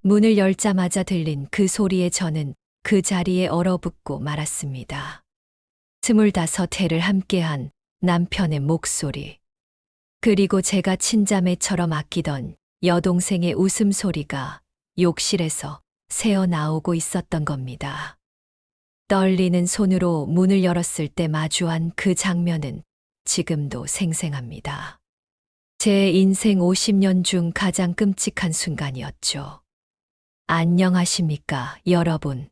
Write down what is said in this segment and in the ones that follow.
문을 열자마자 들린 그 소리에 저는 그 자리에 얼어붙고 말았습니다. 25해를 함께한 남편의 목소리. 그리고 제가 친자매처럼 아끼던 여동생의 웃음소리가 욕실에서 새어나오고 있었던 겁니다. 떨리는 손으로 문을 열었을 때 마주한 그 장면은 지금도 생생합니다. 제 인생 50년 중 가장 끔찍한 순간이었죠. 안녕하십니까, 여러분.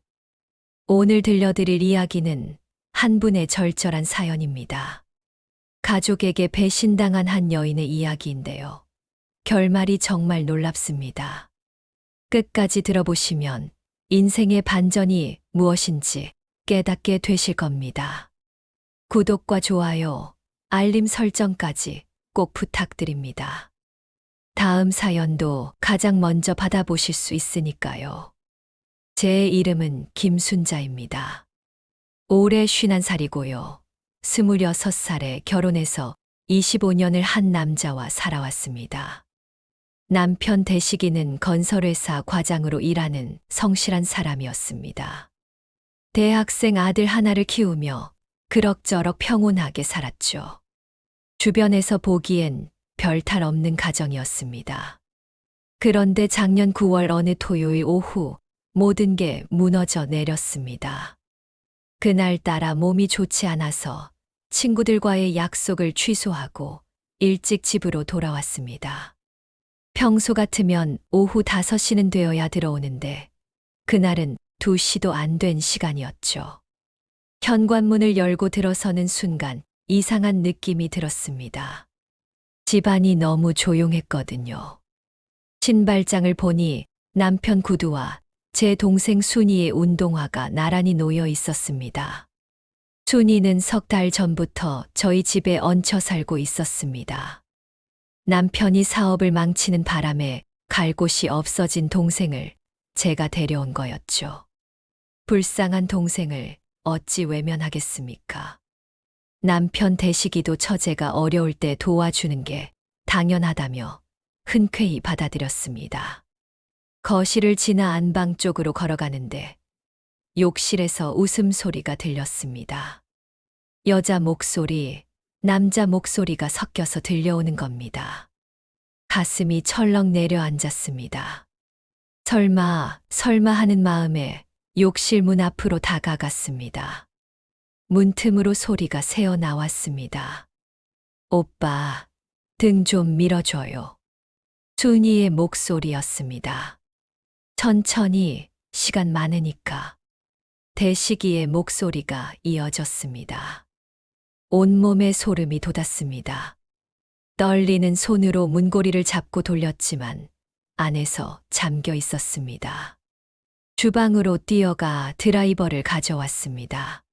오늘 들려드릴 이야기는 한 분의 절절한 사연입니다. 가족에게 배신당한 한 여인의 이야기인데요. 결말이 정말 놀랍습니다. 끝까지 들어보시면 인생의 반전이 무엇인지 깨닫게 되실 겁니다. 구독과 좋아요, 알림 설정까지 꼭 부탁드립니다. 다음 사연도 가장 먼저 받아보실 수 있으니까요. 제 이름은 김순자입니다. 올해 51살이고요. 26살에 결혼해서 25년을 한 남자와 살아왔습니다. 남편 대식이는 건설회사 과장으로 일하는 성실한 사람이었습니다. 대학생 아들 하나를 키우며 그럭저럭 평온하게 살았죠. 주변에서 보기엔 별 탈 없는 가정이었습니다. 그런데 작년 9월 어느 토요일 오후 모든 게 무너져 내렸습니다. 그날따라 몸이 좋지 않아서 친구들과의 약속을 취소하고 일찍 집으로 돌아왔습니다. 평소 같으면 오후 5시는 되어야 들어오는데 그날은 2시도 안 된 시간이었죠. 현관문을 열고 들어서는 순간 이상한 느낌이 들었습니다. 집안이 너무 조용했거든요. 신발장을 보니 남편 구두와 제 동생 순이의 운동화가 나란히 놓여 있었습니다. 순이는 3달 전부터 저희 집에 얹혀 살고 있었습니다. 남편이 사업을 망치는 바람에 갈 곳이 없어진 동생을 제가 데려온 거였죠. 불쌍한 동생을 어찌 외면하겠습니까? 남편 대식이도 처제가 어려울 때 도와주는 게 당연하다며 흔쾌히 받아들였습니다. 거실을 지나 안방 쪽으로 걸어가는데 욕실에서 웃음소리가 들렸습니다. 여자 목소리, 남자 목소리가 섞여서 들려오는 겁니다. 가슴이 철렁 내려앉았습니다. 설마 하는 마음에 욕실 문 앞으로 다가갔습니다. 문틈으로 소리가 새어 나왔습니다. 오빠, 등 좀 밀어줘요. 순이의 목소리였습니다. 천천히, 시간 많으니까. 대식이의 목소리가 이어졌습니다. 온몸에 소름이 돋았습니다. 떨리는 손으로 문고리를 잡고 돌렸지만 안에서 잠겨 있었습니다. 주방으로 뛰어가 드라이버를 가져왔습니다.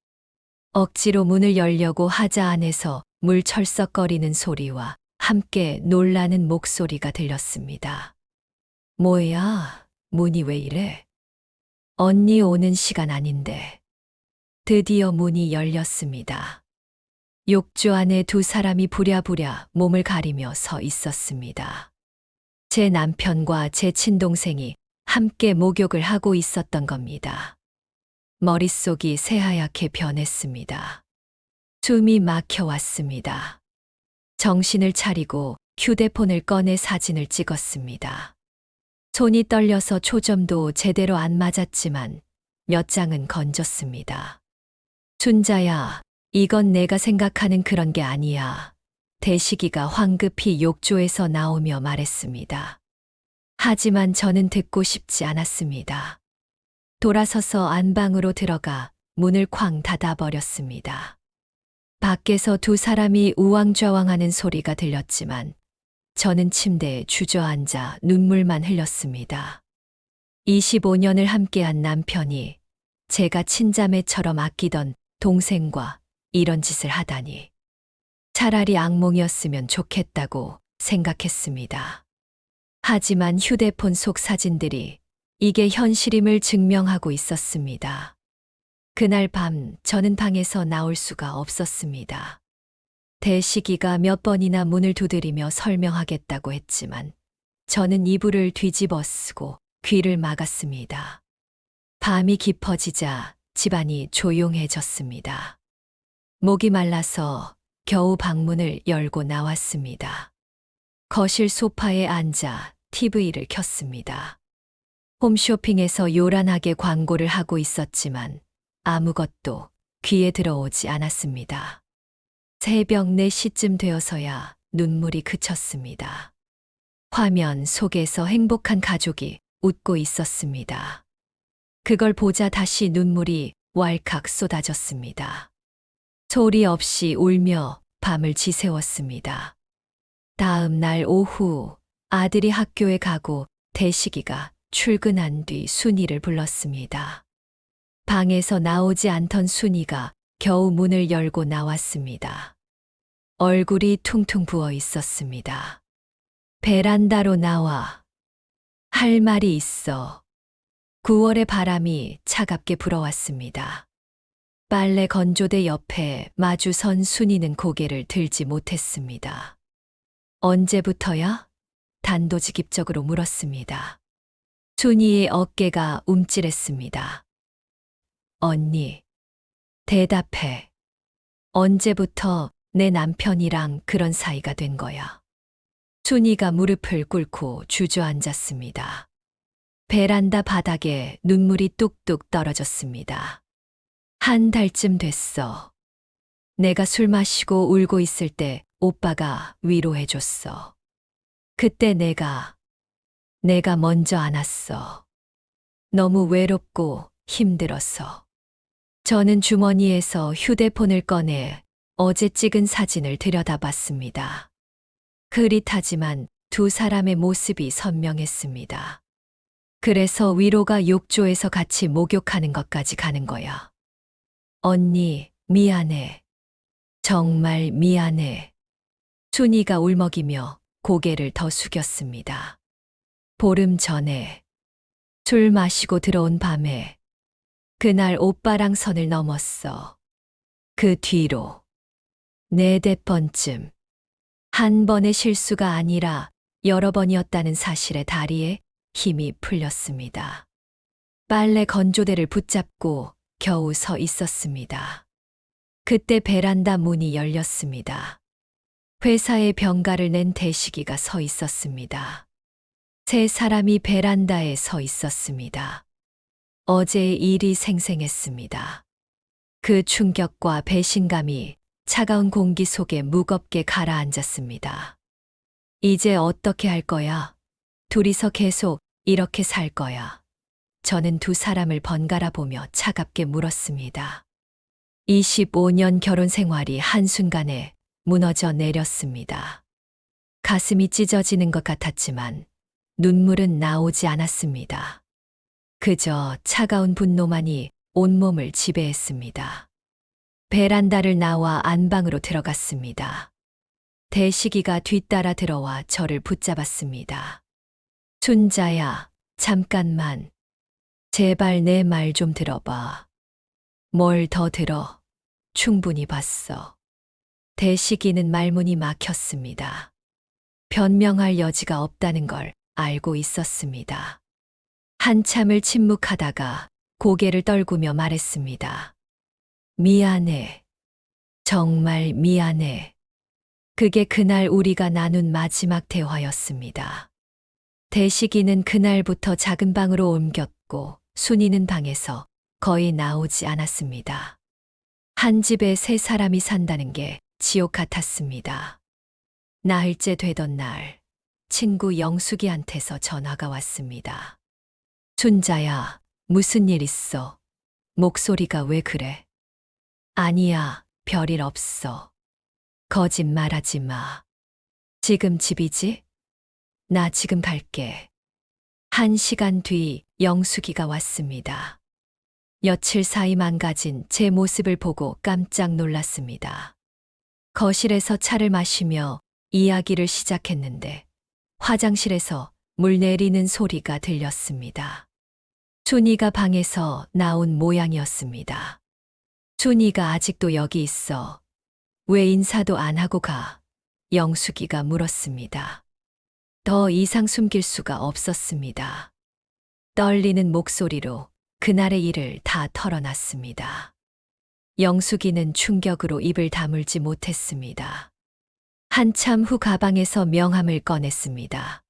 억지로 문을 열려고 하자 안에서 물 철썩거리는 소리와 함께 놀라는 목소리가 들렸습니다. 뭐야, 문이 왜 이래? 언니 오는 시간 아닌데. 드디어 문이 열렸습니다. 욕조 안에 2사람이 부랴부랴 몸을 가리며 서 있었습니다. 제 남편과 제 친동생이 함께 목욕을 하고 있었던 겁니다. 머릿속이 새하얗게 변했습니다. 숨이 막혀왔습니다. 정신을 차리고 휴대폰을 꺼내 사진을 찍었습니다. 손이 떨려서 초점도 제대로 안 맞았지만 몇 장은 건졌습니다. 순자야, 이건 내가 생각하는 그런 게 아니야. 대식이가 황급히 욕조에서 나오며 말했습니다. 하지만 저는 듣고 싶지 않았습니다. 돌아서서 안방으로 들어가 문을 쾅 닫아버렸습니다. 밖에서 2사람이 우왕좌왕하는 소리가 들렸지만 저는 침대에 주저앉아 눈물만 흘렸습니다. 25년을 함께한 남편이 제가 친자매처럼 아끼던 동생과 이런 짓을 하다니. 차라리 악몽이었으면 좋겠다고 생각했습니다. 하지만 휴대폰 속 사진들이 이게 현실임을 증명하고 있었습니다. 그날 밤 저는 방에서 나올 수가 없었습니다. 대식이가 몇 번이나 문을 두드리며 설명하겠다고 했지만 저는 이불을 뒤집어 쓰고 귀를 막았습니다. 밤이 깊어지자 집안이 조용해졌습니다. 목이 말라서 겨우 방문을 열고 나왔습니다. 거실 소파에 앉아 TV를 켰습니다. 홈쇼핑에서 요란하게 광고를 하고 있었지만 아무것도 귀에 들어오지 않았습니다. 새벽 4시쯤 되어서야 눈물이 그쳤습니다. 화면 속에서 행복한 가족이 웃고 있었습니다. 그걸 보자 다시 눈물이 왈칵 쏟아졌습니다. 소리 없이 울며 밤을 지새웠습니다. 다음 날 오후 아들이 학교에 가고 대식이가 출근한 뒤 순이를 불렀습니다. 방에서 나오지 않던 순이가 겨우 문을 열고 나왔습니다. 얼굴이 퉁퉁 부어 있었습니다. 베란다로 나와. 할 말이 있어. 9월의 바람이 차갑게 불어왔습니다. 빨래 건조대 옆에 마주 선 순이는 고개를 들지 못했습니다. 언제부터야? 단도직입적으로 물었습니다. 순이의 어깨가 움찔했습니다. 언니, 대답해. 언제부터 내 남편이랑 그런 사이가 된 거야? 순이가 무릎을 꿇고 주저앉았습니다. 베란다 바닥에 눈물이 뚝뚝 떨어졌습니다. 한 달쯤 됐어. 내가 술 마시고 울고 있을 때 오빠가 위로해줬어. 그때 내가 먼저 안았어. 너무 외롭고 힘들었어. 저는 주머니에서 휴대폰을 꺼내 어제 찍은 사진을 들여다봤습니다. 흐릿하지만 두 사람의 모습이 선명했습니다. 그래서 위로가 욕조에서 같이 목욕하는 것까지 가는 거야. 언니, 미안해. 정말 미안해. 순이가 울먹이며 고개를 더 숙였습니다. 보름 전에 술 마시고 들어온 밤에 그날 오빠랑 선을 넘었어. 그 뒤로 4-5번쯤 한 번의 실수가 아니라 여러 번이었다는 사실에 다리에 힘이 풀렸습니다. 빨래 건조대를 붙잡고 겨우 서 있었습니다. 그때 베란다 문이 열렸습니다. 회사에 병가를 낸 대식이가 서 있었습니다. 세 사람이 베란다에 서 있었습니다. 어제의 일이 생생했습니다. 그 충격과 배신감이 차가운 공기 속에 무겁게 가라앉았습니다. 이제 어떻게 할 거야? 둘이서 계속 이렇게 살 거야. 저는 두 사람을 번갈아 보며 차갑게 물었습니다. 25년 결혼 생활이 한순간에 무너져 내렸습니다. 가슴이 찢어지는 것 같았지만 눈물은 나오지 않았습니다. 그저 차가운 분노만이 온몸을 지배했습니다. 베란다를 나와 안방으로 들어갔습니다. 대식이가 뒤따라 들어와 저를 붙잡았습니다. 순자야, 잠깐만. 제발 내 말 좀 들어봐. 뭘 더 들어? 충분히 봤어. 대식이는 말문이 막혔습니다. 변명할 여지가 없다는 걸 알고 있었습니다. 한참을 침묵하다가 고개를 떨구며 말했습니다. 미안해. 정말 미안해. 그게 그날 우리가 나눈 마지막 대화였습니다. 대식이는 그날부터 작은 방으로 옮겼고 순이는 방에서 거의 나오지 않았습니다. 한 집에 세 사람이 산다는 게 지옥 같았습니다. 나흘째 되던 날 친구 영숙이한테서 전화가 왔습니다. 순자야, 무슨 일 있어? 목소리가 왜 그래? 아니야, 별일 없어. 거짓말하지 마. 지금 집이지? 나 지금 갈게. 1시간 뒤 영숙이가 왔습니다. 며칠 사이 망가진 제 모습을 보고 깜짝 놀랐습니다. 거실에서 차를 마시며 이야기를 시작했는데 화장실에서 물 내리는 소리가 들렸습니다. 순이가 방에서 나온 모양이었습니다. 순이가 아직도 여기 있어. 왜 인사도 안 하고 가? 영숙이가 물었습니다. 더 이상 숨길 수가 없었습니다. 떨리는 목소리로 그날의 일을 다 털어놨습니다. 영숙이는 충격으로 입을 다물지 못했습니다. 한참 후 가방에서 명함을 꺼냈습니다.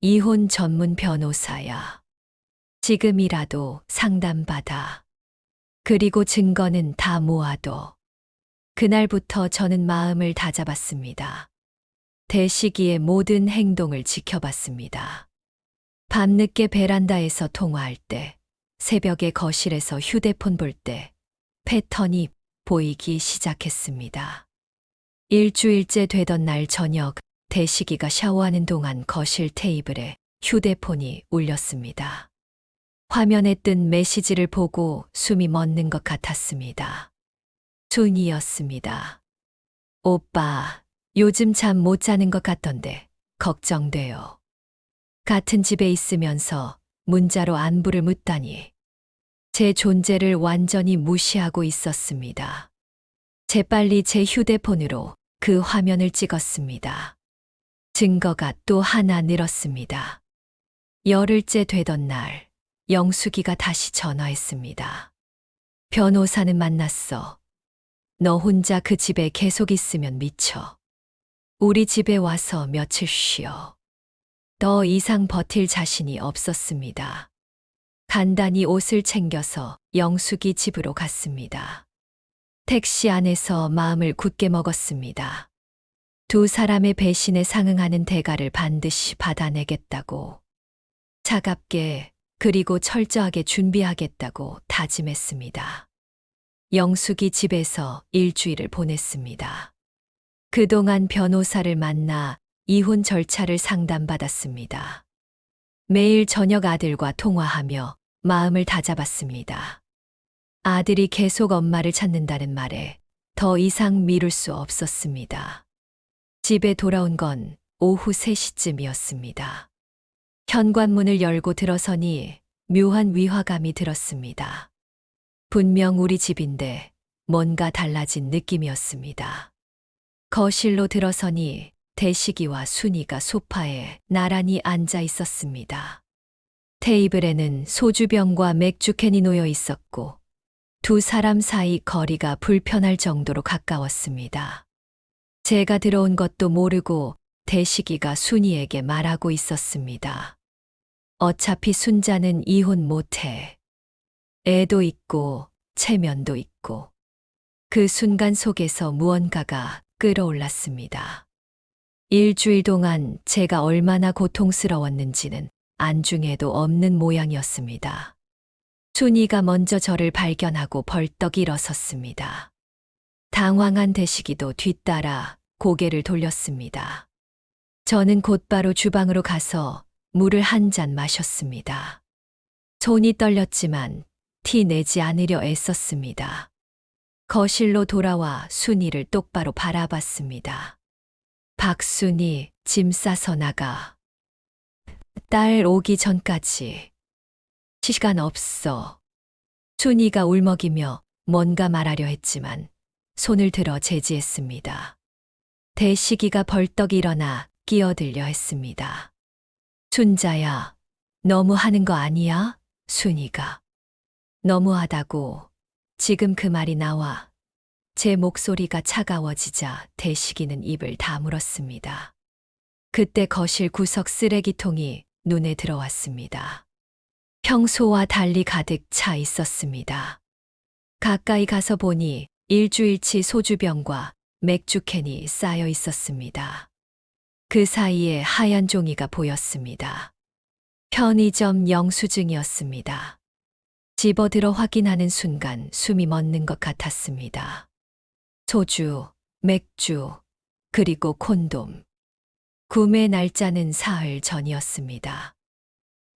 이혼 전문 변호사야. 지금이라도 상담받아. 그리고 증거는 다 모아둬. 그날부터 저는 마음을 다잡았습니다. 대식이의 모든 행동을 지켜봤습니다. 밤늦게 베란다에서 통화할 때, 새벽에 거실에서 휴대폰 볼 때, 패턴이 보이기 시작했습니다. 일주일째 되던 날 저녁, 대식이가 샤워하는 동안 거실 테이블에 휴대폰이 울렸습니다. 화면에 뜬 메시지를 보고 숨이 멎는 것 같았습니다. 순이었습니다. 오빠, 요즘 잠 못 자는 것 같던데 걱정돼요. 같은 집에 있으면서 문자로 안부를 묻다니. 제 존재를 완전히 무시하고 있었습니다. 재빨리 제 휴대폰으로 그 화면을 찍었습니다. 증거가 또 하나 늘었습니다. 열흘째 되던 날, 영숙이가 다시 전화했습니다. 변호사는 만났어. 너 혼자 그 집에 계속 있으면 미쳐. 우리 집에 와서 며칠 쉬어. 더 이상 버틸 자신이 없었습니다. 간단히 옷을 챙겨서 영숙이 집으로 갔습니다. 택시 안에서 마음을 굳게 먹었습니다. 두 사람의 배신에 상응하는 대가를 반드시 받아내겠다고. 차갑게 그리고 철저하게 준비하겠다고 다짐했습니다. 영숙이 집에서 일주일을 보냈습니다. 그동안 변호사를 만나 이혼 절차를 상담받았습니다. 매일 저녁 아들과 통화하며 마음을 다잡았습니다. 아들이 계속 엄마를 찾는다는 말에 더 이상 미룰 수 없었습니다. 집에 돌아온 건 오후 3시쯤이었습니다. 현관문을 열고 들어서니 묘한 위화감이 들었습니다. 분명 우리 집인데 뭔가 달라진 느낌이었습니다. 거실로 들어서니 대식이와 순이가 소파에 나란히 앉아 있었습니다. 테이블에는 소주병과 맥주캔이 놓여 있었고 두 사람 사이 거리가 불편할 정도로 가까웠습니다. 제가 들어온 것도 모르고 대식이가 순이에게 말하고 있었습니다. 어차피 순자는 이혼 못해. 애도 있고 체면도 있고. 그 순간 속에서 무언가가 끌어올랐습니다. 일주일 동안 제가 얼마나 고통스러웠는지는 안중에도 없는 모양이었습니다. 순이가 먼저 저를 발견하고 벌떡 일어섰습니다. 당황한 대식이도 뒤따라 고개를 돌렸습니다. 저는 곧바로 주방으로 가서 물을 한 잔 마셨습니다. 손이 떨렸지만 티 내지 않으려 애썼습니다. 거실로 돌아와 순이를 똑바로 바라봤습니다. 박순이, 짐 싸서 나가. 딸 오기 전까지. 시간 없어. 순이가 울먹이며 뭔가 말하려 했지만 손을 들어 제지했습니다. 대식이가 벌떡 일어나 끼어들려 했습니다. 순자야, 너무 하는 거 아니야? 순이가. 너무하다고. 지금 그 말이 나와. 제 목소리가 차가워지자 대식이는 입을 다물었습니다. 그때 거실 구석 쓰레기통이 눈에 들어왔습니다. 평소와 달리 가득 차 있었습니다. 가까이 가서 보니 일주일치 소주병과 맥주캔이 쌓여 있었습니다. 그 사이에 하얀 종이가 보였습니다. 편의점 영수증이었습니다. 집어들어 확인하는 순간 숨이 멎는 것 같았습니다. 소주, 맥주, 그리고 콘돔. 구매 날짜는 사흘 전이었습니다.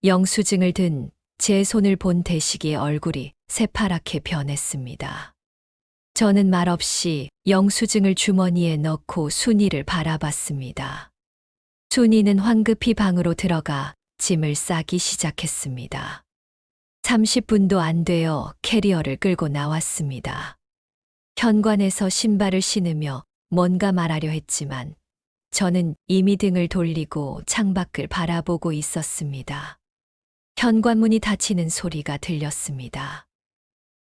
영수증을 든 제 손을 본 대식이의 얼굴이 새파랗게 변했습니다. 저는 말없이 영수증을 주머니에 넣고 순이를 바라봤습니다. 순이는 황급히 방으로 들어가 짐을 싸기 시작했습니다. 30분도 안 되어 캐리어를 끌고 나왔습니다. 현관에서 신발을 신으며 뭔가 말하려 했지만 저는 이미 등을 돌리고 창밖을 바라보고 있었습니다. 현관문이 닫히는 소리가 들렸습니다.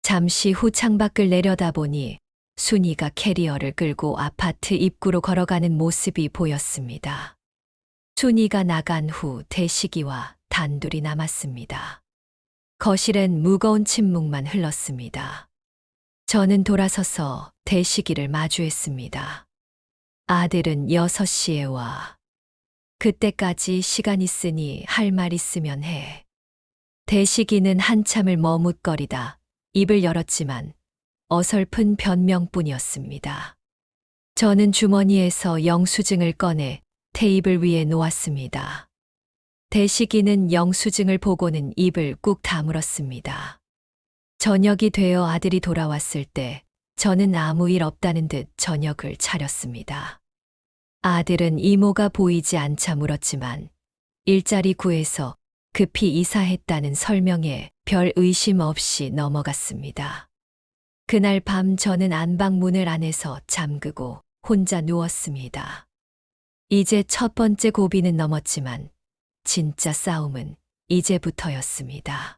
잠시 후 창밖을 내려다보니 순이가 캐리어를 끌고 아파트 입구로 걸어가는 모습이 보였습니다. 순이가 나간 후 대식이와 단둘이 남았습니다. 거실엔 무거운 침묵만 흘렀습니다. 저는 돌아서서 대식이를 마주했습니다. 아들은 6시에 와. 그때까지 시간 있으니 할 말 있으면 해. 대식이는 한참을 머뭇거리다 입을 열었지만 어설픈 변명뿐이었습니다. 저는 주머니에서 영수증을 꺼내 테이블 위에 놓았습니다. 대식이는 영수증을 보고는 입을 꾹 다물었습니다. 저녁이 되어 아들이 돌아왔을 때 저는 아무 일 없다는 듯 저녁을 차렸습니다. 아들은 이모가 보이지 않자 물었지만 일자리 구해서 급히 이사했다는 설명에 별 의심 없이 넘어갔습니다. 그날 밤 저는 안방문을 안에서 잠그고 혼자 누웠습니다. 이제 첫 번째 고비는 넘었지만 진짜 싸움은 이제부터였습니다.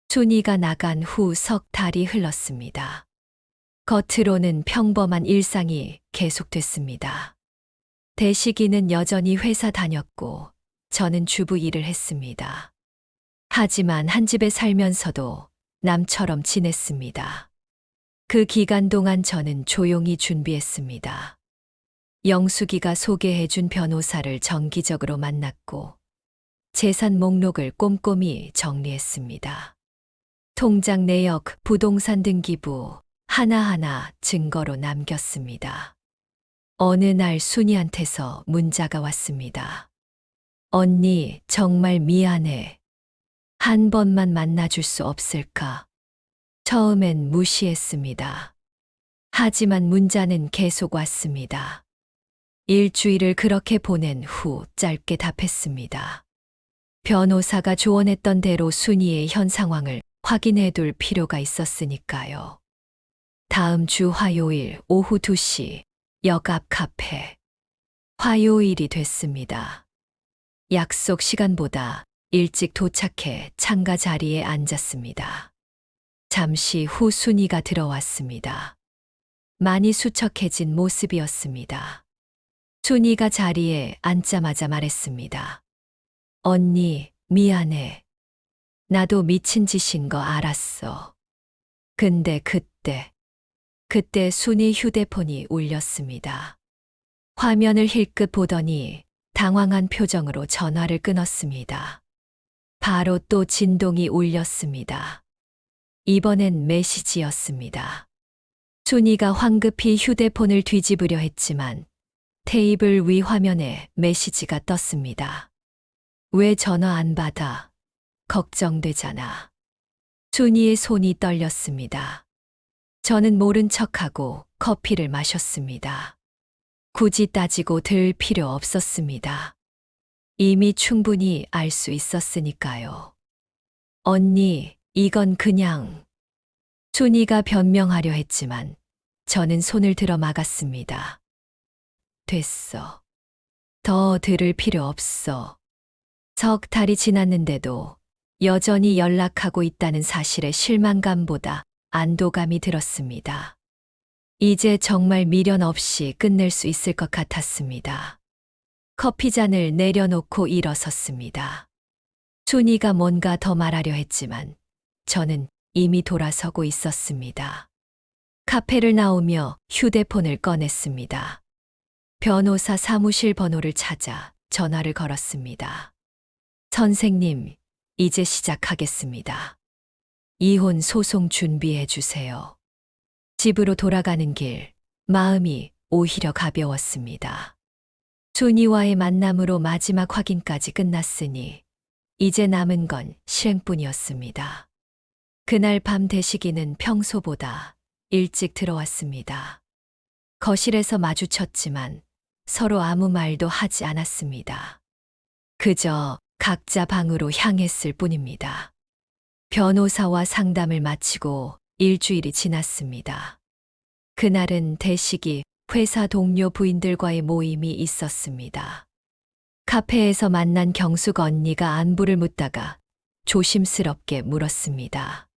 순이가 나간 후 석 달이 흘렀습니다. 겉으로는 평범한 일상이 계속됐습니다. 대식이는 여전히 회사 다녔고 저는 주부 일을 했습니다. 하지만 한 집에 살면서도 남처럼 지냈습니다. 그 기간 동안 저는 조용히 준비했습니다. 영숙이가 소개해준 변호사를 정기적으로 만났고 재산 목록을 꼼꼼히 정리했습니다. 통장 내역, 부동산 등기부 하나하나 증거로 남겼습니다. 어느 날 순이한테서 문자가 왔습니다. 언니, 정말 미안해. 한 번만 만나줄 수 없을까? 처음엔 무시했습니다. 하지만 문자는 계속 왔습니다. 일주일을 그렇게 보낸 후 짧게 답했습니다. 변호사가 조언했던 대로 순이의 현 상황을 확인해 둘 필요가 있었으니까요. 다음 주 화요일 오후 2시 역 앞 카페. 화요일이 됐습니다. 약속 시간보다 일찍 도착해 창가 자리에 앉았습니다. 잠시 후 순이가 들어왔습니다. 많이 수척해진 모습이었습니다. 순이가 자리에 앉자마자 말했습니다. 언니, 미안해. 나도 미친 짓인 거 알았어. 근데 그때 순이 휴대폰이 울렸습니다. 화면을 힐끗 보더니 당황한 표정으로 전화를 끊었습니다. 바로 또 진동이 울렸습니다. 이번엔 메시지였습니다. 순이가 황급히 휴대폰을 뒤집으려 했지만 테이블 위 화면에 메시지가 떴습니다. 왜 전화 안 받아? 걱정되잖아. 순이의 손이 떨렸습니다. 저는 모른 척하고 커피를 마셨습니다. 굳이 따지고 들 필요 없었습니다. 이미 충분히 알 수 있었으니까요. 언니, 이건 그냥. 순이가 변명하려 했지만 저는 손을 들어 막았습니다. 됐어. 더 들을 필요 없어. 석 달이 지났는데도 여전히 연락하고 있다는 사실에 실망감보다 안도감이 들었습니다. 이제 정말 미련 없이 끝낼 수 있을 것 같았습니다. 커피잔을 내려놓고 일어섰습니다. 순이가 뭔가 더 말하려 했지만 저는 이미 돌아서고 있었습니다. 카페를 나오며 휴대폰을 꺼냈습니다. 변호사 사무실 번호를 찾아 전화를 걸었습니다. 선생님, 이제 시작하겠습니다. 이혼 소송 준비해 주세요. 집으로 돌아가는 길, 마음이 오히려 가벼웠습니다. 순이와의 만남으로 마지막 확인까지 끝났으니 이제 남은 건 실행뿐이었습니다. 그날 밤 대식이는 평소보다 일찍 들어왔습니다. 거실에서 마주쳤지만 서로 아무 말도 하지 않았습니다. 그저 각자 방으로 향했을 뿐입니다. 변호사와 상담을 마치고 일주일이 지났습니다. 그날은 대식이 회사 동료 부인들과의 모임이 있었습니다. 카페에서 만난 경숙 언니가 안부를 묻다가 조심스럽게 물었습니다.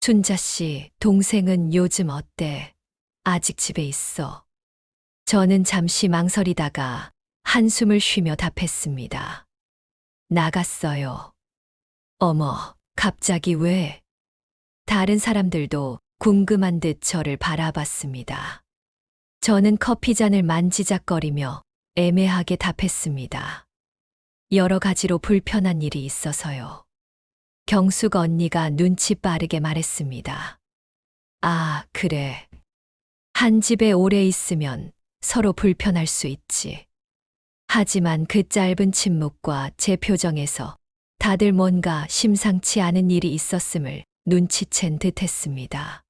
순자 씨, 동생은 요즘 어때? 아직 집에 있어. 저는 잠시 망설이다가 한숨을 쉬며 답했습니다. 나갔어요. 어머, 갑자기 왜? 다른 사람들도 궁금한 듯 저를 바라봤습니다. 저는 커피잔을 만지작거리며 애매하게 답했습니다. 여러 가지로 불편한 일이 있어서요. 경숙 언니가 눈치 빠르게 말했습니다. 아, 그래. 한 집에 오래 있으면 서로 불편할 수 있지. 하지만 그 짧은 침묵과 제 표정에서 다들 뭔가 심상치 않은 일이 있었음을 눈치챈 듯 했습니다.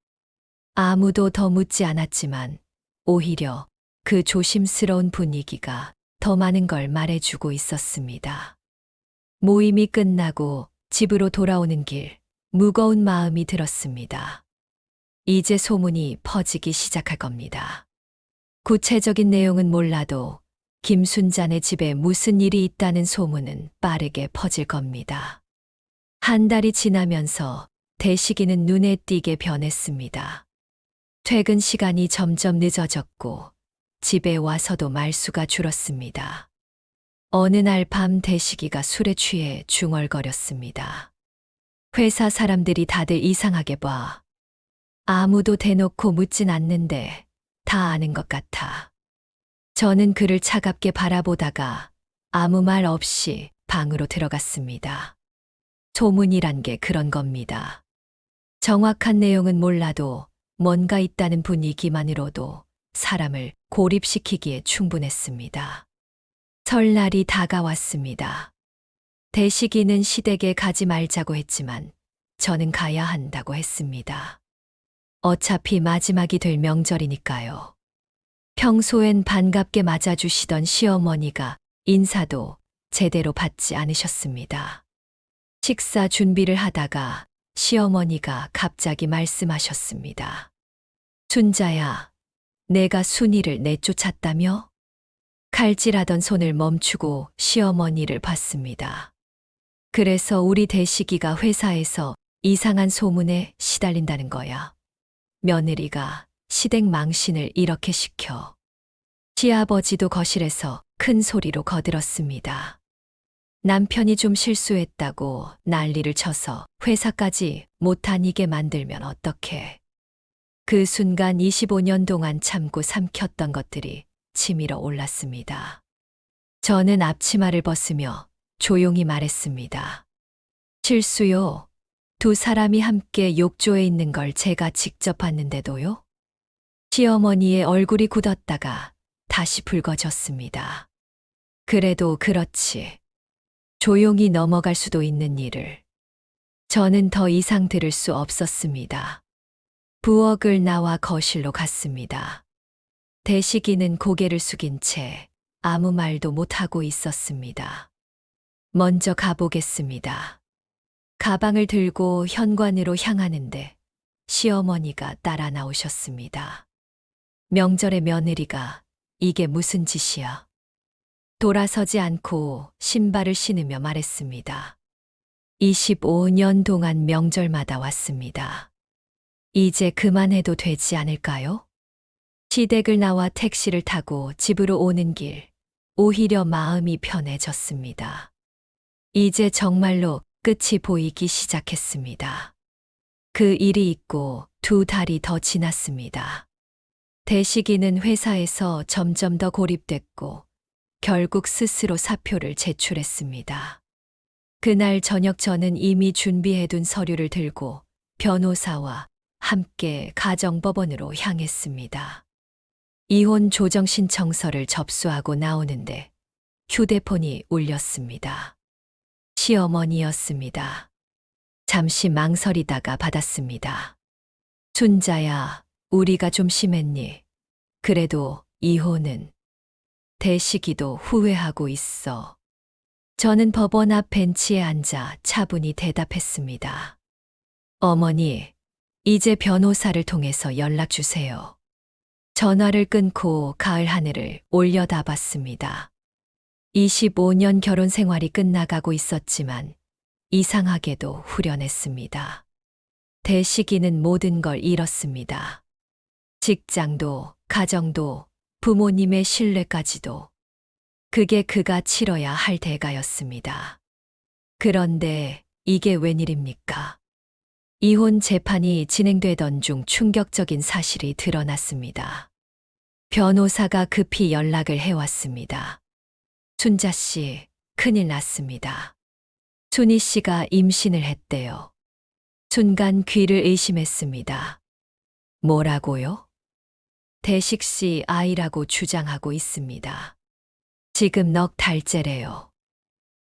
아무도 더 묻지 않았지만 오히려 그 조심스러운 분위기가 더 많은 걸 말해주고 있었습니다. 모임이 끝나고 집으로 돌아오는 길, 무거운 마음이 들었습니다. 이제 소문이 퍼지기 시작할 겁니다. 구체적인 내용은 몰라도 김순잔의 집에 무슨 일이 있다는 소문은 빠르게 퍼질 겁니다. 한 달이 지나면서 대식이는 눈에 띄게 변했습니다. 퇴근 시간이 점점 늦어졌고 집에 와서도 말수가 줄었습니다. 어느 날 밤 대식이가 술에 취해 중얼거렸습니다. 회사 사람들이 다들 이상하게 봐. 아무도 대놓고 묻진 않는데 다 아는 것 같아. 저는 그를 차갑게 바라보다가 아무 말 없이 방으로 들어갔습니다. 소문이란 게 그런 겁니다. 정확한 내용은 몰라도 뭔가 있다는 분위기만으로도 사람을 고립시키기에 충분했습니다. 설날이 다가왔습니다. 대식이는 시댁에 가지 말자고 했지만 저는 가야 한다고 했습니다. 어차피 마지막이 될 명절이니까요. 평소엔 반갑게 맞아주시던 시어머니가 인사도 제대로 받지 않으셨습니다. 식사 준비를 하다가 시어머니가 갑자기 말씀하셨습니다. 순자야, 내가 순이를 내쫓았다며? 칼질하던 손을 멈추고 시어머니를 봤습니다. 그래서 우리 대식이가 회사에서 이상한 소문에 시달린다는 거야. 며느리가 시댁 망신을 이렇게 시켜. 시아버지도 거실에서 큰 소리로 거들었습니다. 남편이 좀 실수했다고 난리를 쳐서 회사까지 못 다니게 만들면 어떡해. 그 순간 25년 동안 참고 삼켰던 것들이 치밀어 올랐습니다. 저는 앞치마를 벗으며 조용히 말했습니다. 실수요. 두 사람이 함께 욕조에 있는 걸 제가 직접 봤는데도요. 시어머니의 얼굴이 굳었다가 다시 붉어졌습니다. 그래도 그렇지. 조용히 넘어갈 수도 있는 일을. 저는 더 이상 들을 수 없었습니다. 부엌을 나와 거실로 갔습니다. 대식이는 고개를 숙인 채 아무 말도 못하고 있었습니다. 먼저 가보겠습니다. 가방을 들고 현관으로 향하는데 시어머니가 따라 나오셨습니다. 명절의 며느리가 이게 무슨 짓이야? 돌아서지 않고 신발을 신으며 말했습니다. 25년 동안 명절마다 왔습니다. 이제 그만해도 되지 않을까요? 시댁을 나와 택시를 타고 집으로 오는 길, 오히려 마음이 편해졌습니다. 이제 정말로 끝이 보이기 시작했습니다. 그 일이 있고 2달이 더 지났습니다. 대식이는 회사에서 점점 더 고립됐고 결국 스스로 사표를 제출했습니다. 그날 저녁 저는 이미 준비해둔 서류를 들고 변호사와 함께 가정법원으로 향했습니다. 이혼 조정 신청서를 접수하고 나오는데 휴대폰이 울렸습니다. 시어머니였습니다. 잠시 망설이다가 받았습니다. 순자야, 우리가 좀 심했니? 그래도 이혼은. 대식이도 후회하고 있어. 저는 법원 앞 벤치에 앉아 차분히 대답했습니다. 어머니, 이제 변호사를 통해서 연락 주세요. 전화를 끊고 가을 하늘을 올려다봤습니다. 25년 결혼 생활이 끝나가고 있었지만 이상하게도 후련했습니다. 대식이는 모든 걸 잃었습니다. 직장도, 가정도, 부모님의 신뢰까지도. 그게 그가 치러야 할 대가였습니다. 그런데 이게 웬일입니까? 이혼 재판이 진행되던 중 충격적인 사실이 드러났습니다. 변호사가 급히 연락을 해왔습니다. 춘자 씨, 큰일 났습니다. 춘희 씨가 임신을 했대요. 순간 귀를 의심했습니다. 뭐라고요? 대식 씨 아이라고 주장하고 있습니다. 지금 넉 달째래요.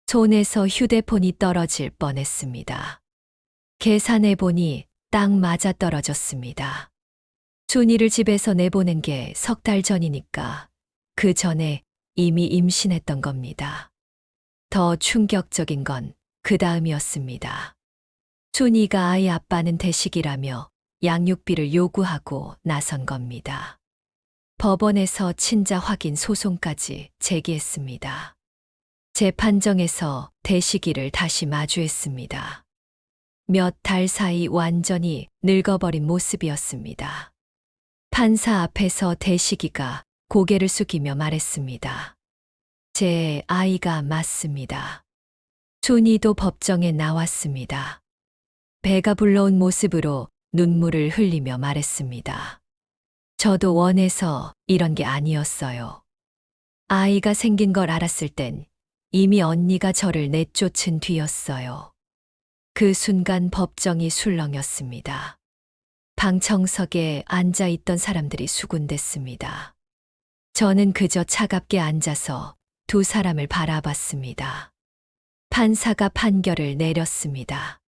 손에서 휴대폰이 떨어질 뻔했습니다. 계산해보니 딱 맞아 떨어졌습니다. 춘희를 집에서 내보낸 게 석 달 전이니까 그 전에 이미 임신했던 겁니다. 더 충격적인 건 그 다음이었습니다. 춘희가 아이 아빠는 대식이라며 양육비를 요구하고 나선 겁니다. 법원에서 친자 확인 소송까지 제기했습니다. 재판정에서 대식이를 다시 마주했습니다. 몇 달 사이 완전히 늙어버린 모습이었습니다. 판사 앞에서 대식이가 고개를 숙이며 말했습니다. 제 아이가 맞습니다. 춘희도 법정에 나왔습니다. 배가 불러온 모습으로 눈물을 흘리며 말했습니다. 저도 원해서 이런 게 아니었어요. 아이가 생긴 걸 알았을 땐 이미 언니가 저를 내쫓은 뒤였어요. 그 순간 법정이 술렁였습니다. 방청석에 앉아 있던 사람들이 수군댔습니다. 저는 그저 차갑게 앉아서 두 사람을 바라봤습니다. 판사가 판결을 내렸습니다.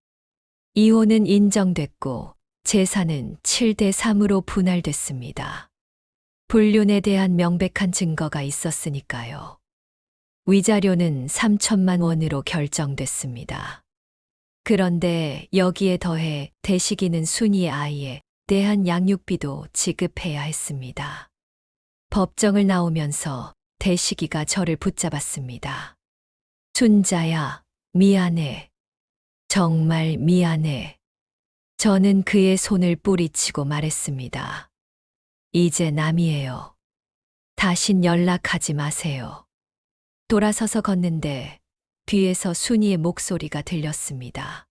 이혼은 인정됐고 재산은 7대 3으로 분할됐습니다. 불륜에 대한 명백한 증거가 있었으니까요. 위자료는 3천만 원으로 결정됐습니다. 그런데 여기에 더해 대식이는 순이의 아이에 대한 양육비도 지급해야 했습니다. 법정을 나오면서 대식이가 저를 붙잡았습니다. 춘자야, 미안해. 정말 미안해. 저는 그의 손을 뿌리치고 말했습니다. 이제 남이에요. 다신 연락하지 마세요. 돌아서서 걷는데 뒤에서 순이의 목소리가 들렸습니다.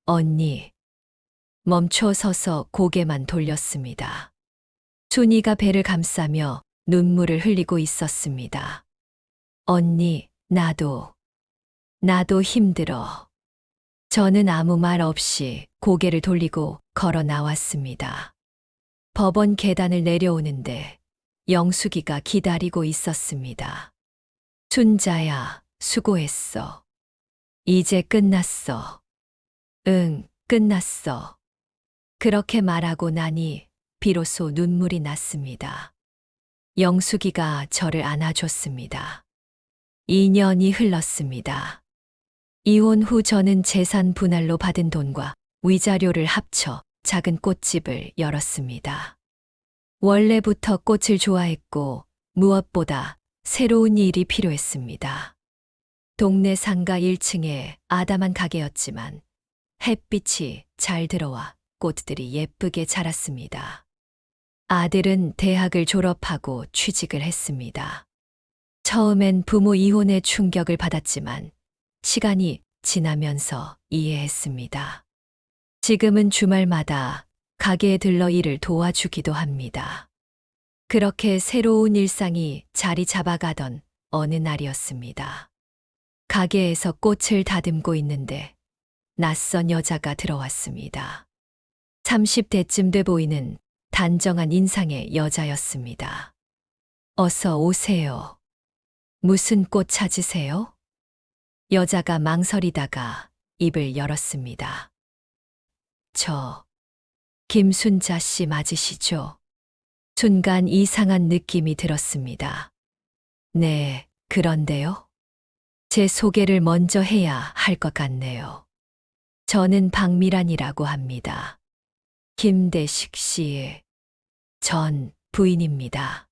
언니. 멈춰 서서 고개만 돌렸습니다. 순이가 배를 감싸며 눈물을 흘리고 있었습니다. 언니, 나도 힘들어. 저는 아무 말 없이 고개를 돌리고 걸어 나왔습니다. 법원 계단을 내려오는데 영숙이가 기다리고 있었습니다. 춘자야, 수고했어. 이제 끝났어. 응, 끝났어. 그렇게 말하고 나니 비로소 눈물이 났습니다. 영숙이가 저를 안아줬습니다. 2년이 흘렀습니다. 이혼 후 저는 재산 분할로 받은 돈과 위자료를 합쳐 작은 꽃집을 열었습니다. 원래부터 꽃을 좋아했고 무엇보다 새로운 일이 필요했습니다. 동네 상가 1층에 아담한 가게였지만 햇빛이 잘 들어와 꽃들이 예쁘게 자랐습니다. 아들은 대학을 졸업하고 취직을 했습니다. 처음엔 부모 이혼의 충격을 받았지만 시간이 지나면서 이해했습니다. 지금은 주말마다 가게에 들러 일을 도와주기도 합니다. 그렇게 새로운 일상이 자리 잡아가던 어느 날이었습니다. 가게에서 꽃을 다듬고 있는데 낯선 여자가 들어왔습니다. 30대쯤 돼 보이는 단정한 인상의 여자였습니다. 어서 오세요. 무슨 꽃 찾으세요? 여자가 망설이다가 입을 열었습니다. 저, 김순자 씨 맞으시죠? 순간 이상한 느낌이 들었습니다. 네, 그런데요? 제 소개를 먼저 해야 할 것 같네요. 저는 박미란이라고 합니다. 김대식 씨의 전 부인입니다.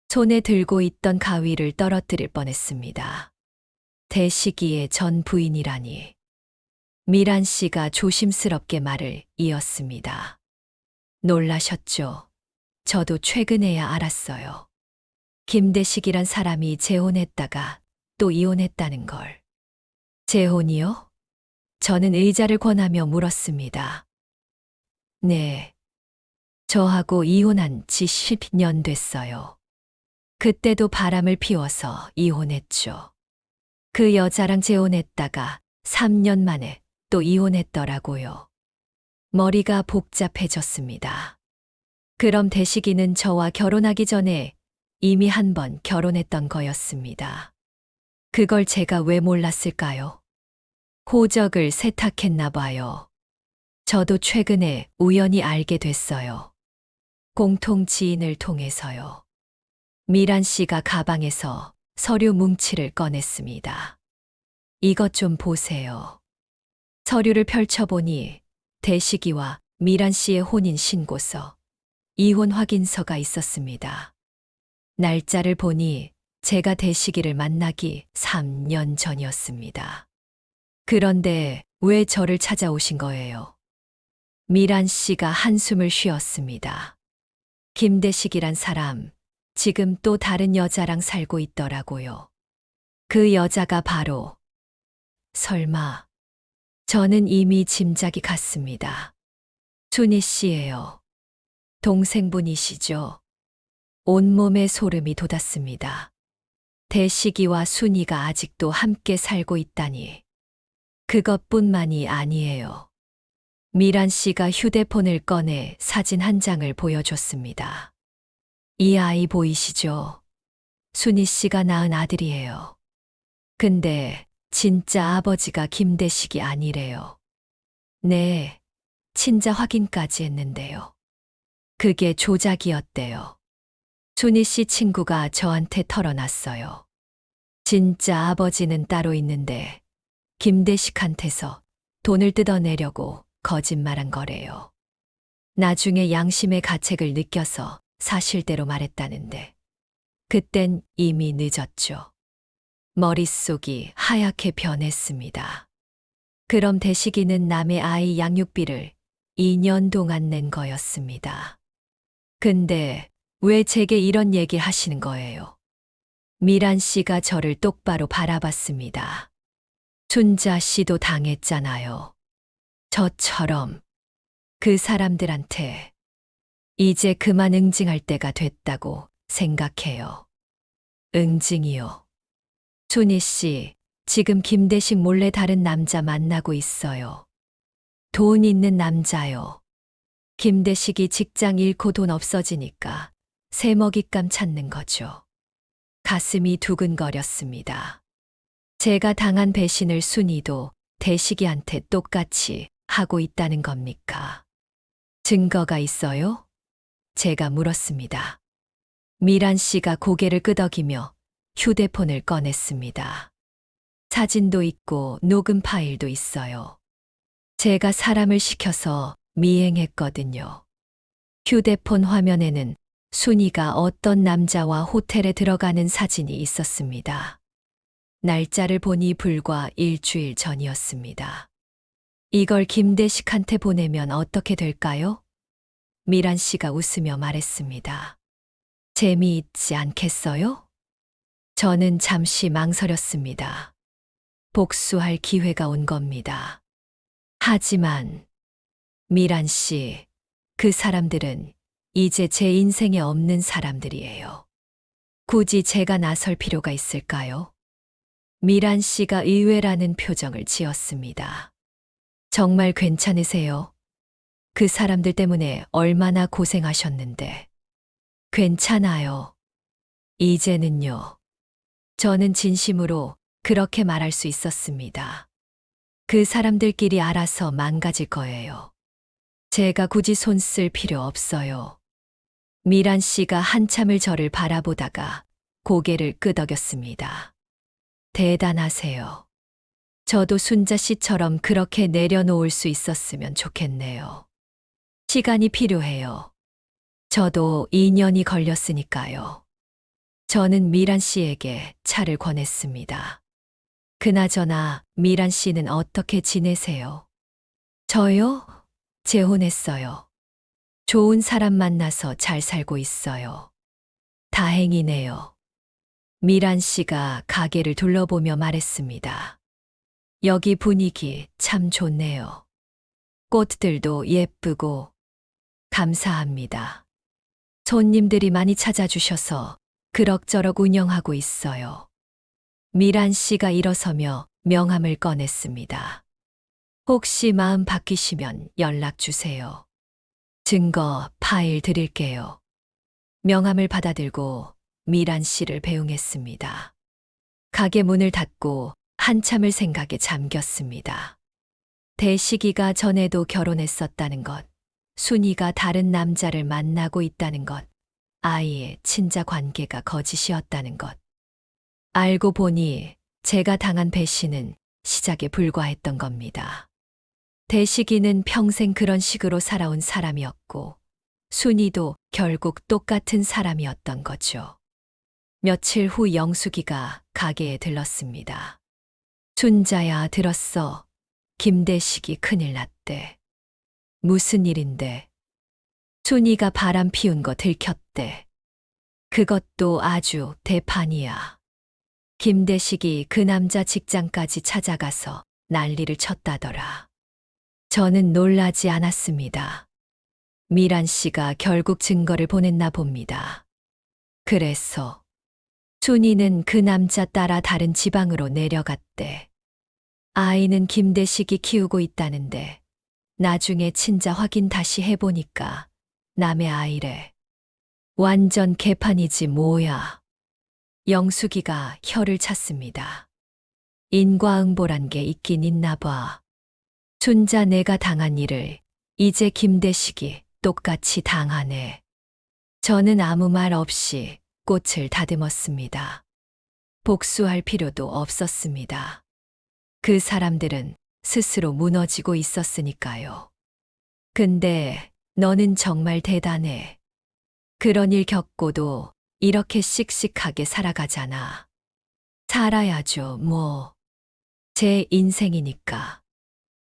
손에 들고 있던 가위를 떨어뜨릴 뻔했습니다. 대식이의 전 부인이라니 미란 씨가 조심스럽게 말을 이었습니다. 놀라셨죠? 저도 최근에야 알았어요. 김대식이란 사람이 재혼했다가 또 이혼했다는 걸. 재혼이요? 저는 의자를 권하며 물었습니다. 네. 저하고 이혼한 지 10년 됐어요. 그때도 바람을 피워서 이혼했죠. 그 여자랑 재혼했다가 3년 만에 또 이혼했더라고요. 머리가 복잡해졌습니다. 그럼 대식이는 저와 결혼하기 전에 이미 한 번 결혼했던 거였습니다. 그걸 제가 왜 몰랐을까요? 호적을 세탁했나 봐요. 저도 최근에 우연히 알게 됐어요. 공통 지인을 통해서요. 미란 씨가 가방에서 서류 뭉치를 꺼냈습니다. 이것 좀 보세요. 서류를 펼쳐보니 대식이와 미란 씨의 혼인 신고서, 이혼 확인서가 있었습니다. 날짜를 보니 제가 대식이를 만나기 3년 전이었습니다. 그런데 왜 저를 찾아오신 거예요? 미란 씨가 한숨을 쉬었습니다. 김대식이란 사람, 지금 또 다른 여자랑 살고 있더라고요. 그 여자가 바로, 설마, 저는 이미 짐작이 갔습니다. 순희 씨예요. 동생분이시죠? 온몸에 소름이 돋았습니다. 대식이와 순희가 아직도 함께 살고 있다니. 그것뿐만이 아니에요. 미란 씨가 휴대폰을 꺼내 사진 한 장을 보여줬습니다. 이 아이 보이시죠? 순희 씨가 낳은 아들이에요. 근데 진짜 아버지가 김대식이 아니래요. 네, 친자 확인까지 했는데요. 그게 조작이었대요. 순희 씨 친구가 저한테 털어놨어요. 진짜 아버지는 따로 있는데 김대식한테서 돈을 뜯어내려고 거짓말한 거래요. 나중에 양심의 가책을 느껴서 사실대로 말했다는데 그땐 이미 늦었죠. 머릿속이 하얗게 변했습니다. 그럼 대식이는 남의 아이 양육비를 2년 동안 낸 거였습니다. 근데 왜 제게 이런 얘기 하시는 거예요? 미란 씨가 저를 똑바로 바라봤습니다. 순자 씨도 당했잖아요. 저처럼. 그 사람들한테 이제 그만 응징할 때가 됐다고 생각해요. 응징이요. 순희 씨, 지금 김대식 몰래 다른 남자 만나고 있어요. 돈 있는 남자요. 김대식이 직장 잃고 돈 없어지니까 새 먹잇감 찾는 거죠. 가슴이 두근거렸습니다. 제가 당한 배신을 순희도 대식이한테 똑같이 하고 있다는 겁니까? 증거가 있어요? 제가 물었습니다. 미란 씨가 고개를 끄덕이며 휴대폰을 꺼냈습니다. 사진도 있고 녹음 파일도 있어요. 제가 사람을 시켜서 미행했거든요. 휴대폰 화면에는 순이가 어떤 남자와 호텔에 들어가는 사진이 있었습니다. 날짜를 보니 불과 일주일 전이었습니다. 이걸 김대식한테 보내면 어떻게 될까요? 미란 씨가 웃으며 말했습니다. 재미있지 않겠어요? 저는 잠시 망설였습니다. 복수할 기회가 온 겁니다. 하지만 미란 씨, 그 사람들은 이제 제 인생에 없는 사람들이에요. 굳이 제가 나설 필요가 있을까요? 미란 씨가 의외라는 표정을 지었습니다. 정말 괜찮으세요? 그 사람들 때문에 얼마나 고생하셨는데. 괜찮아요. 이제는요. 저는 진심으로 그렇게 말할 수 있었습니다. 그 사람들끼리 알아서 망가질 거예요. 제가 굳이 손 쓸 필요 없어요. 미란 씨가 한참을 저를 바라보다가 고개를 끄덕였습니다. 대단하세요. 저도 순자 씨처럼 그렇게 내려놓을 수 있었으면 좋겠네요. 시간이 필요해요. 저도 2년이 걸렸으니까요. 저는 미란 씨에게 차를 권했습니다. 그나저나 미란 씨는 어떻게 지내세요? 저요? 재혼했어요. 좋은 사람 만나서 잘 살고 있어요. 다행이네요. 미란 씨가 가게를 둘러보며 말했습니다. 여기 분위기 참 좋네요. 꽃들도 예쁘고 감사합니다. 손님들이 많이 찾아주셔서 그럭저럭 운영하고 있어요. 미란 씨가 일어서며 명함을 꺼냈습니다. 혹시 마음 바뀌시면 연락 주세요. 증거 파일 드릴게요. 명함을 받아들고 미란 씨를 배웅했습니다. 가게 문을 닫고 한참을 생각에 잠겼습니다. 대식이가 전에도 결혼했었다는 것, 순이가 다른 남자를 만나고 있다는 것, 아이의 친자 관계가 거짓이었다는 것. 알고 보니 제가 당한 배신은 시작에 불과했던 겁니다. 대식이는 평생 그런 식으로 살아온 사람이었고, 순이도 결국 똑같은 사람이었던 거죠. 며칠 후 영숙이가 가게에 들렀습니다. 순자야, 들었어. 김대식이 큰일 났대. 무슨 일인데? 순이가 바람 피운 거 들켰대. 그것도 아주 대판이야. 김대식이 그 남자 직장까지 찾아가서 난리를 쳤다더라. 저는 놀라지 않았습니다. 미란 씨가 결국 증거를 보냈나 봅니다. 그래서 순이는 그 남자 따라 다른 지방으로 내려갔대. 아이는 김대식이 키우고 있다는데 나중에 친자 확인 다시 해보니까 남의 아이래. 완전 개판이지 뭐야. 영숙이가 혀를 찼습니다. 인과응보란 게 있긴 있나 봐. 순자 내가 당한 일을 이제 김대식이 똑같이 당하네. 저는 아무 말 없이 꽃을 다듬었습니다. 복수할 필요도 없었습니다. 그 사람들은 스스로 무너지고 있었으니까요. 근데 너는 정말 대단해. 그런 일 겪고도 이렇게 씩씩하게 살아가잖아. 살아야죠, 뭐. 제 인생이니까.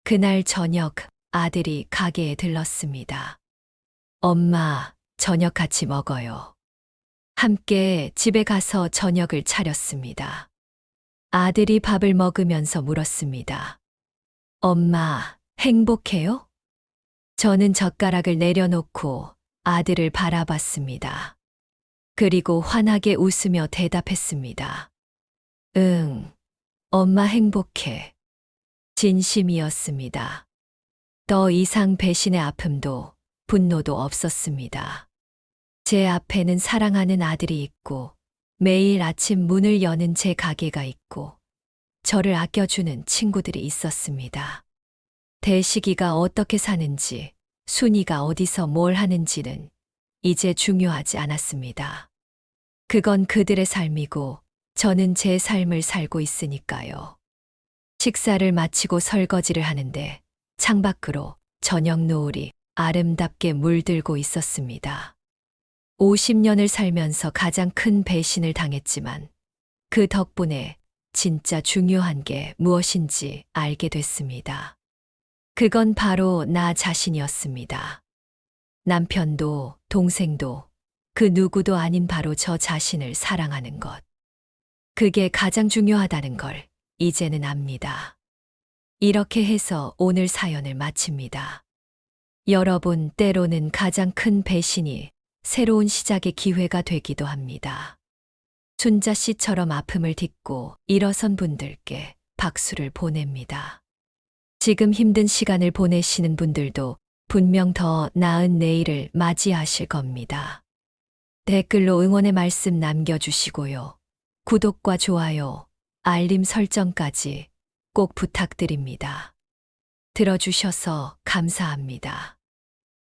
그날 저녁 아들이 가게에 들렀습니다. 엄마, 저녁 같이 먹어요. 함께 집에 가서 저녁을 차렸습니다. 아들이 밥을 먹으면서 물었습니다. 엄마, 행복해요? 저는 젓가락을 내려놓고 아들을 바라봤습니다. 그리고 환하게 웃으며 대답했습니다. 응, 엄마 행복해. 진심이었습니다. 더 이상 배신의 아픔도 분노도 없었습니다. 제 앞에는 사랑하는 아들이 있고 매일 아침 문을 여는 제 가게가 있고 저를 아껴주는 친구들이 있었습니다. 대식이가 어떻게 사는지, 순이가 어디서 뭘 하는지는 이제 중요하지 않았습니다. 그건 그들의 삶이고 저는 제 삶을 살고 있으니까요. 식사를 마치고 설거지를 하는데 창밖으로 저녁 노을이 아름답게 물들고 있었습니다. 50년을 살면서 가장 큰 배신을 당했지만 그 덕분에 진짜 중요한 게 무엇인지 알게 됐습니다. 그건 바로 나 자신이었습니다. 남편도 동생도 그 누구도 아닌 바로 저 자신을 사랑하는 것. 그게 가장 중요하다는 걸 이제는 압니다. 이렇게 해서 오늘 사연을 마칩니다. 여러분, 때로는 가장 큰 배신이 새로운 시작의 기회가 되기도 합니다. 순자 씨처럼 아픔을 딛고 일어선 분들께 박수를 보냅니다. 지금 힘든 시간을 보내시는 분들도 분명 더 나은 내일을 맞이하실 겁니다. 댓글로 응원의 말씀 남겨주시고요. 구독과 좋아요, 알림 설정까지 꼭 부탁드립니다. 들어주셔서 감사합니다.